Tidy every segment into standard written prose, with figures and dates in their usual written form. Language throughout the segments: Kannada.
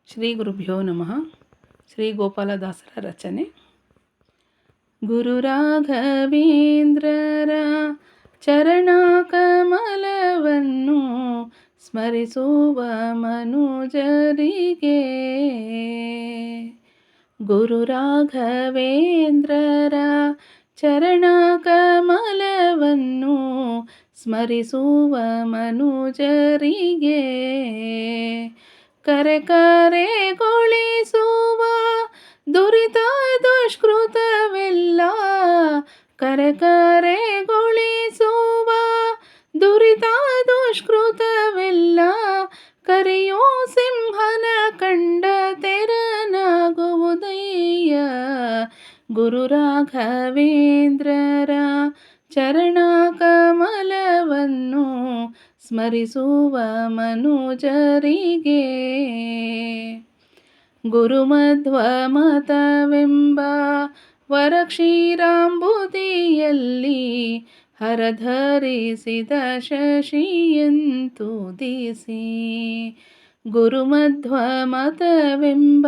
ಶ್ರೀ ಗುರುಭ್ಯೋ ನಮಃ. ಶ್ರೀ ಗೋಪಾಲದಾಸರ ರಚನೆ. ಗುರು ರಾಘವೇಂದ್ರರ ಚರಣ ಕಮಲವನ್ನು ಸ್ಮರಿಸುವ ಮನುಜರಿಗೆ, ಗುರು ರಾಘವೇಂದ್ರರ ಚರಣ ಕಮಲವನ್ನು ಸ್ಮರಿಸುವ ಮನುಜರಿಗೆ, ಕರೆ ಕರೆಗೊಳಿಸುವ ದುರಿತ ದುಷ್ಕೃತವೆಲ್ಲ, ಕರೆ ಕರೆಗೊಳಿಸುವ ದುರಿತ ದುಷ್ಕೃತವೆಲ್ಲ, ಕರೆಯೋ ಸಿಂಹನ ಕಂಡ ತೆರನಾಗುವುದಯ್ಯ. ಗುರು ರಾಘವೇಂದ್ರರ ಚರಣ ಕಮಲವನ್ನು ಸ್ಮರಿಸುವ ಮನುಜರಿಗೆ, ಗುರುಮಧ್ವಮತವೆಂಬ ವರಕ್ಷೀರಾಂಬುದಿಯಲ್ಲಿ ಹರಧರಿಸಿದ ಶಶಿಯಂತುದಿಸಿ, ಗುರುಮಧ್ವಮತವೆಂಬ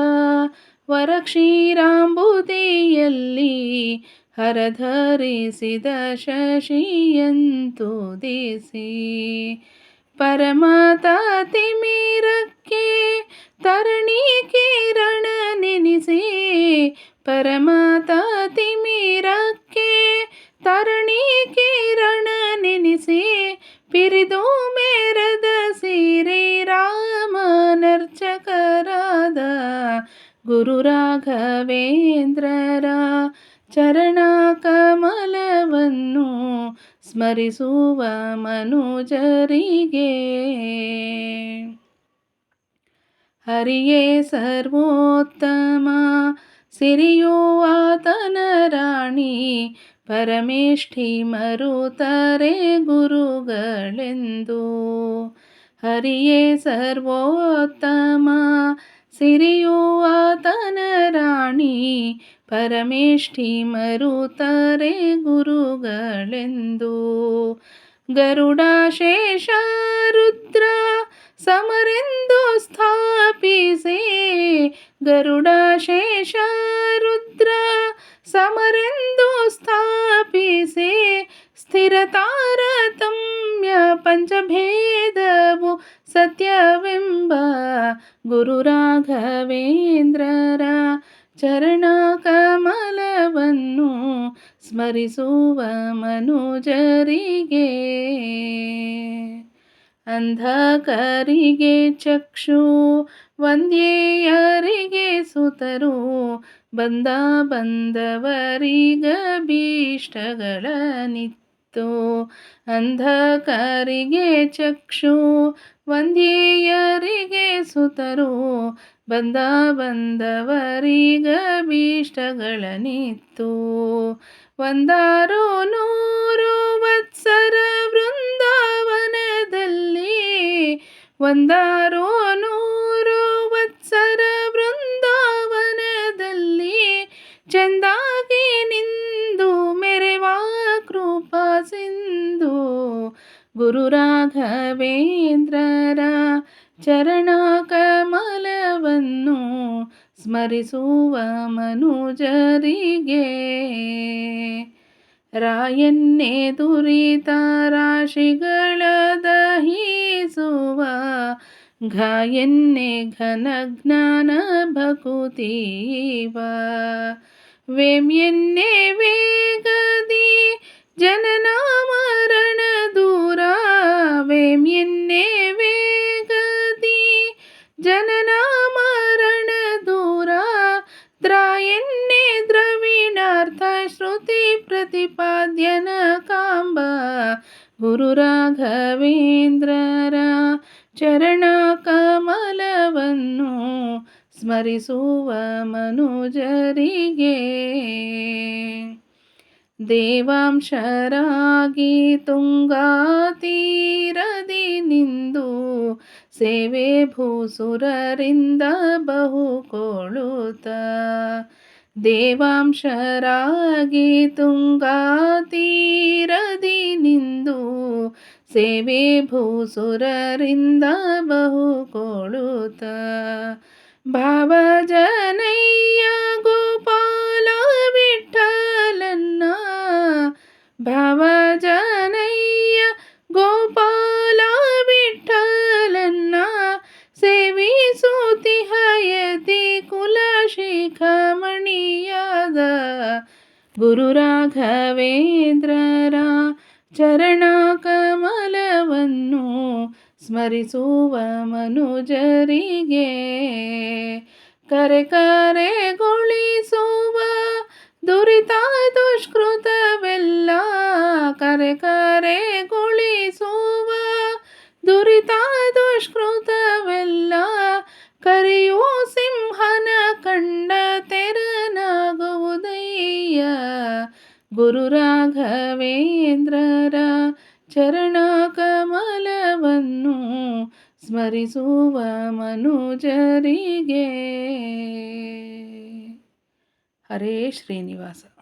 ವರಕ್ಷೀರಾಂಬುದಿಯಲ್ಲಿ ಹರಧರಿಸಿದ ಶಶಿಯಂತುದಿಸಿ, ಪರಮಾತ ತಿಮಿರಕ್ಕೆ ತರಣಿ ಕಿರಣ ನೆನೆಸಿ, ಪರಮಾತ ತಿಮಿರಕ್ಕೆ ತರಣಿ ಕಿರಣ ನೆನೆಸಿ, ಪಿರಿದು ಮೇರದ ಶ್ರೀರಾಮನರ್ಚಕರಾದ ಗುರು ರಾಘವೇಂದ್ರರ ಚರಣ ಕಮಲವನ್ನು ಸ್ಮರಿಸುವ ಮನುಜರಿಗೆ, ಹರಿಯೇ ಸರ್ವೋತ್ತಮ ಸಿರಿಯೋ ಆತನ ರಾಣಿ, ಪರಮೇಷ್ಠಿ ಮರುತರೆ ಗುರುಗಳೆಂದು, ಹರಿಯೇ ಸರ್ವೋತ್ತಮ ಸಿರಿಯೋ ಆತನ ರಾಣಿ, ಪರಮೇಷ್ಠಿ ಮರುತರೆ ಗುರುಗಳೆಂದು, ಗರುಡ ಶೇಷ ರುದ್ರ ಸಮರೆಂದು ಸ್ಥಾಪಿಸಿ, ಗರುಡ ಶೇಷ ರುದ್ರ ಸಮರೆಂದು ಸ್ಥಾಪಿಸಿ, ಸ್ಥಿರ ತಾರತಮ್ಯ ಪಂಚಭೇದವು ಸತ್ಯವೆಂಬ ಗುರು ರಾಘವೇಂದ್ರರ ಚರಣ ಕಮಲವನ್ನು ಸ್ಮರಿಸುವ ಮನುಜರಿಗೆ, ಅಂಧಕರಿಗೆ ಚಕ್ಷು ವಂದ್ಯೆಯರಿಗೆ ಸುತರು, ಬಂದ ಬಂದವರಿಗಭೀಷ್ಟಗಳನ್ನಿತ್ತು, ಅಂಧಕರಿಗೆ ಚಕ್ಷು ವಂದ್ಯೆಯರಿಗೆ ಸುತರು, ಬಂದ ಬಂದವರಿಗಭೀಷ್ಟಗಳನ್ನಿತ್ತು, ಒಂದಾರು ನೂರು ವತ್ಸರ ವೃಂದಾವನದಲ್ಲಿ, ಒಂದಾರು ನೂರು ವತ್ಸರ ವೃಂದಾವನದಲ್ಲಿ, ಚೆಂದಾಗಿ ನಿಂದು ಮೆರೆವ ಕೃಪಾ ಸಿಂಧು ಗುರು ರಾಘವೇಂದ್ರರ ಚರಣ ಕಮಲವನ್ನು ಸ್ಮರಿಸುವ ಮನುಜರಿಗೆ, ರಾಯನ್ನೇ ದುರಿತ ರಾಶಿಗಳ ದಹಿಸುವ, ಗಾಯನ್ನೇ ಘನ ಜ್ಞಾನ ಭಕುತೀವ, ವೇಮ್ಯನ್ನೇ ವೇಗದಿ ಜನನ ಮರಣ ದೂರ, ವೇಮ್ಯನ್ನೇ ವೇಗದಿ ಜನನ ಮರಣ ದೂರ, ದ್ರಾಯನ್ನೇ ದ್ರವಿಣಾರ್ಥ ಶ್ರುತಿ ಪ್ರತಿಪಾದ್ಯನ ಕಾಂಬ ಗುರು ರಾಘವೇಂದ್ರರ ಚರಣ ಕಮಲವನ್ನು ಸ್ಮರಿಸುವ ಮನುಜರಿಗೆ, ದೇವಾಂಶರಾಗಿ ತುಂಗಾ ತೀರದಿ ನಿಂದು, ಸೇವೆ ಭೂಸುರರಿಂದ ಬಹುಕೊಳುತ್ತ, ದೇವಾಂಶರಾಗಿ ತುಂಗಾ ತೀರದಿ ನಿಂದು, ಸೇವೆ ಭೂಸುರರಿಂದ ಬಹುಕೊಳುತ್ತ, ಭಾವಜನಯ್ಯ ಗೋಪಾಲ ವಿಠಲನ್ನ, ಭಾವಜನಯ್ಯ ಗೋಪಾಲ ವಿಠಲನ್ನ, ಸೇವಿಸುತ್ತಿಹಯತಿ ಕುಲಶಿಖಮಣಿಯಾದ ಗುರು ರಾಘವೇಂದ್ರರ ಚರಣ ಕಮಲವನ್ನು ಸ್ಮರಿಸುವ ಮನುಜರಿಗೆ ಕರೆ ಕರೆಗೊಳಿಸುವ ದುರಿತ ದುಷ್ಕೃತವೆಲ್ಲ, ಕರೆ ಕರೆಗೊಳಿಸುವ ದುರಿತ ದುಷ್ಕೃತವೆಲ್ಲ, ಕರೆಯೋ ಸಿಂಹನ ಕಂಡ ತೆರನಾಗುವುದಯ್ಯ. ಗುರು ರಾಘವೇಂದ್ರರ ಚರಣ ಕಮಲವನ್ನು ಸ್ಮರಿಸುವ ಮನುಜರಿಗೆ. ಹರೇ ಶ್ರೀನಿವಾಸ.